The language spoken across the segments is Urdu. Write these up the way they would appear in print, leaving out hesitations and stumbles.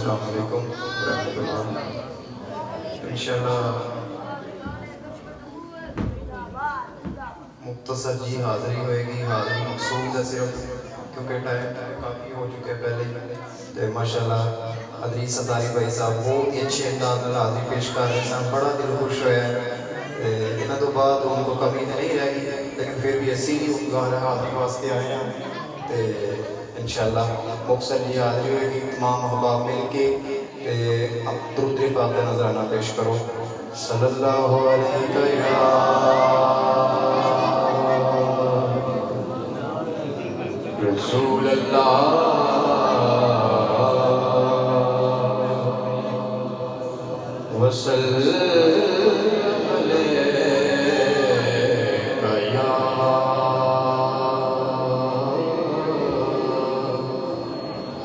السلام علیکم ورحمۃ اللہ. انشاءاللہ مختصر جی حاضری ہوئے گی. حاضری مقصود ہے صرف کیونکہ ٹائم کافی ہو چکے پہلے ہی. تو ماشاءاللہ حضرت ستاری بھائی صاحب بہت ہی اچھے انداز میں حاضری پیش کر رہے ہیں. بڑا دل خوش ہوا ہے. انہوں تو بعد ان کو کمی تو نہیں رہ گئی لیکن پھر بھی اسی گانا حاضری واسطے آئے ہیں. تو انشاءاللہ مختصر جی حاضری ہوئے گی. تمام احباب مل کے اب درود پاک کا نذرانہ پیش کرو. صلی اللہ علیہ یا رسول اللہ وسلم علیہ یا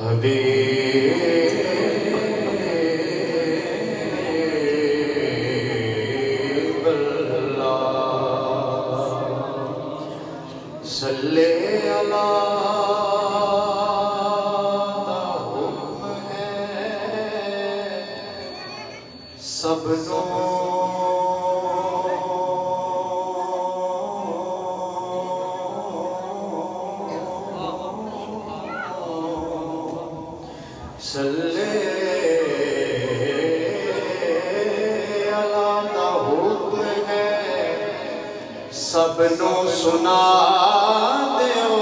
حبیب اللہ صلی سب نو صلی اللہ دا حکم ہے سب نو سنا دیو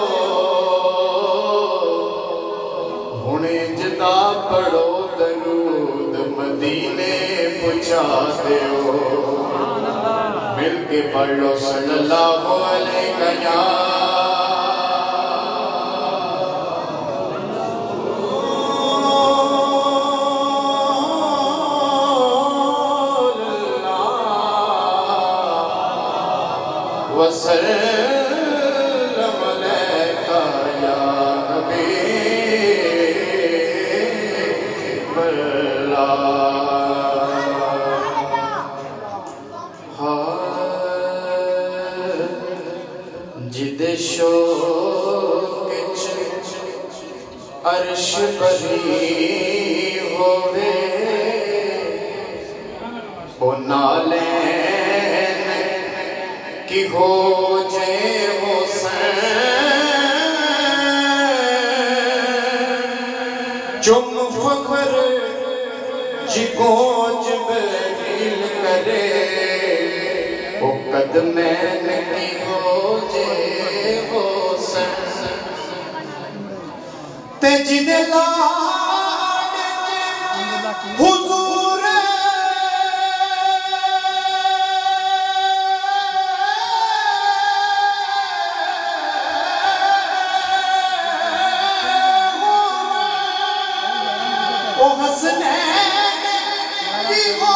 ہنے جدا پڑھو درود مدینے پہنچا دیو. مل کے پڑھ لو صلی اللہ علیہ یا وسلم علیہ یا حبیب اللہ. جدے شوق عرش بری ہووے او نالین کی ہو جے حسین چم فخر جی گونج بریل کرے او قدمین کی ہو جے حسین تے جدے لاڈ حضور او حسنین کی ہو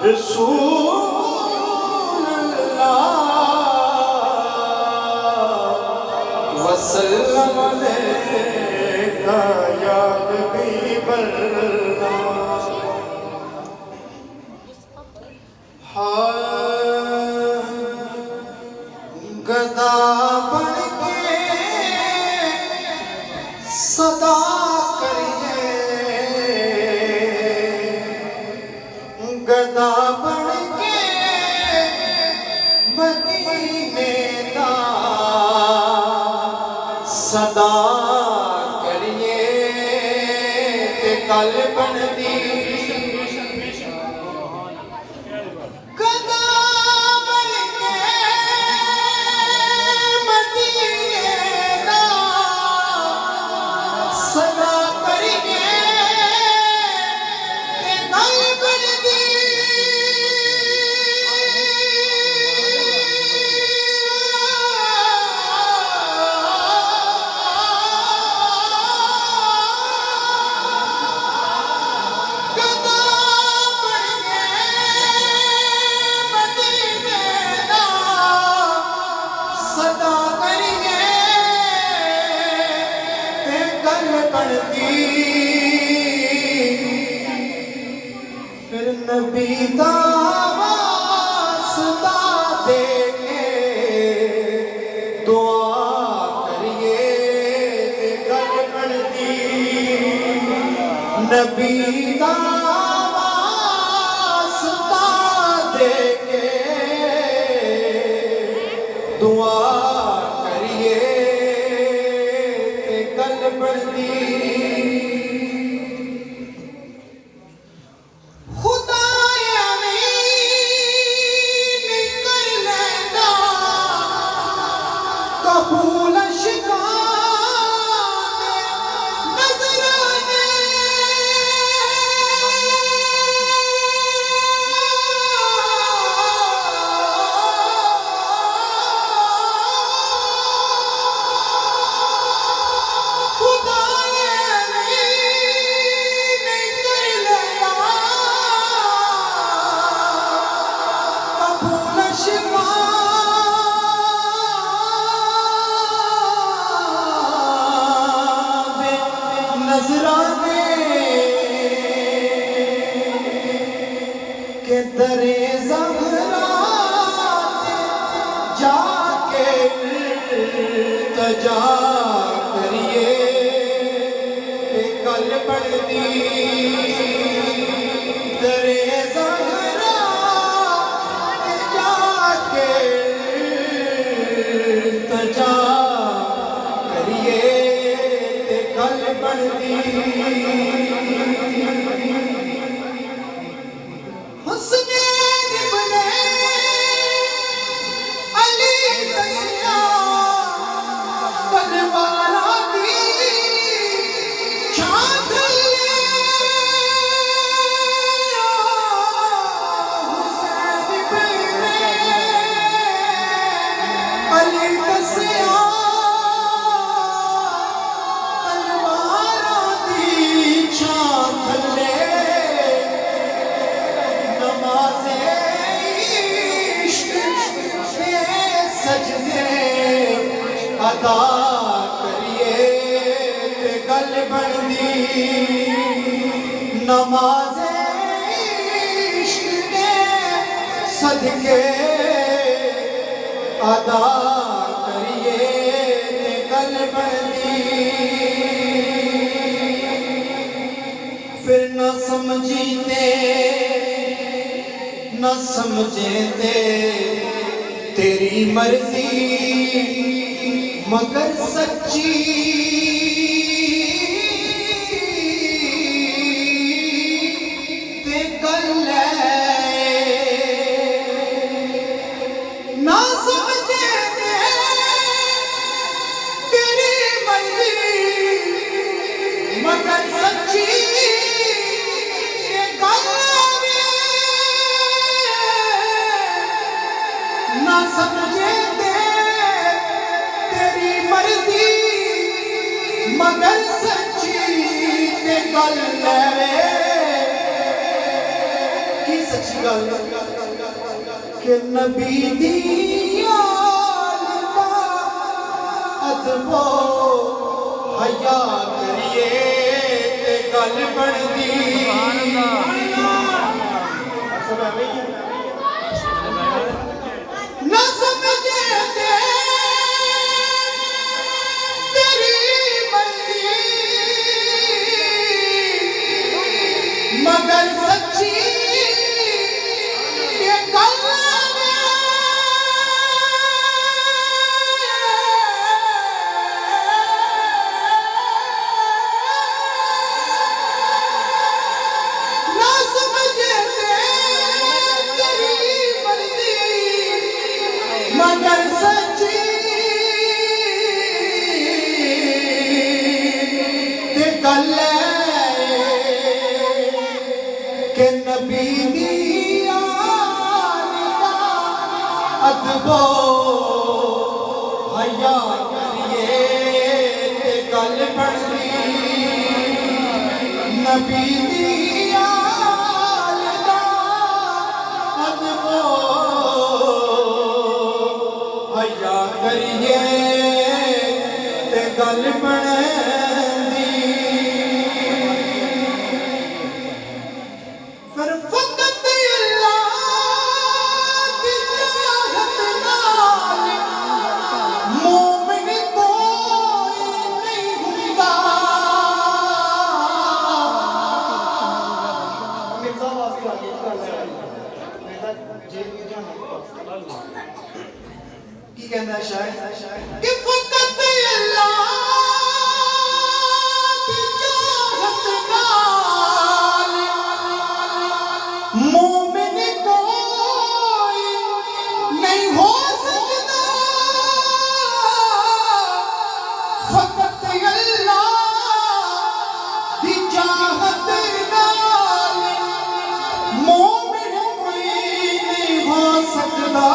رسول اللہ وسلم علیہ یا حبیب اللہ. گدا بن کے صدا کریے گدا بن کے مدینے دا صدا کریے تے کل بن دی دے کے دعا کریے تے گل بندی نبی دا واسطہ دے کے دعا کریے تے گل بندی کہ درے زہرا جا کے التجا کریے تے گل بندی درے زہرا جا کے التجا کریے تے گل بندی ادا کریے تے گل بندی نماز عشق دے صدقے ادا کریے تے گل بندی پھر نہ سمجھیتے نہ سمجھیتے تیری مرضی مگر سچی تے گل نہ سمجھے تیری مرضی مگر سچی تے گل نہ سمجھے مگر سچی تے گل کی سچی گل کہ نبی دی آل دا ادب و حیا کریے تے گل بندی نہ سمجھے مگر سچی یہ گل نہ سمجھے تیری مرضی مگر سچی یہ گل کہ نبی دی آل دا ادب و حیا کریے تے گل بندی نبی دی آل دا ادب و حیا کریے تے گل بندی پھر فقط اللہ کی چاہت کی کہنا ہے شاعر کہ فقط اللہ کی چاہت نال مومن کوئی نہیں ہو سکتا، فقط اللہ کی چاہت نال مومن کوئی نہیں ہو سکتا،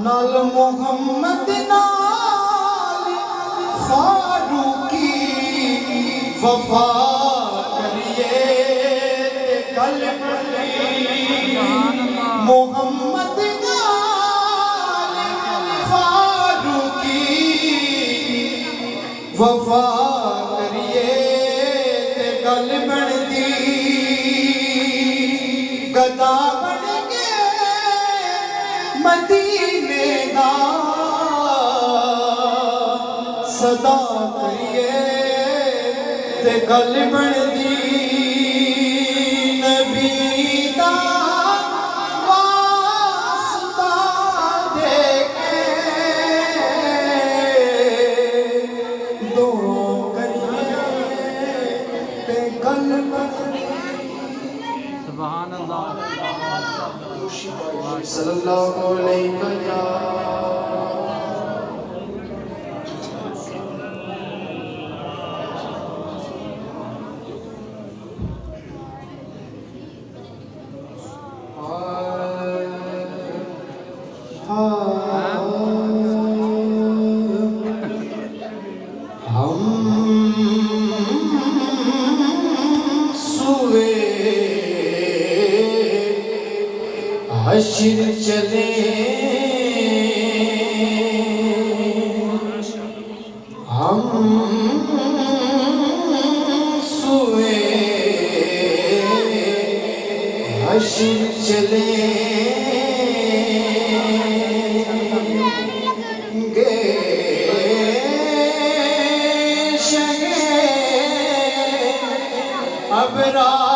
نال محمد نال فاروقی وفا کریے گل بڑی، محمد نال فاروقی وفا کریے گل بڑی، گدا بن مدینے دا صدا کریے تے گل بندی، نبی دا واسطہ دے کے دو کریے تے گل بندی۔ سبحان اللہ صلی اللہ علیہ وسلم۔ حشر چلے ہم سوئے حشر چلے گے شہ ابرار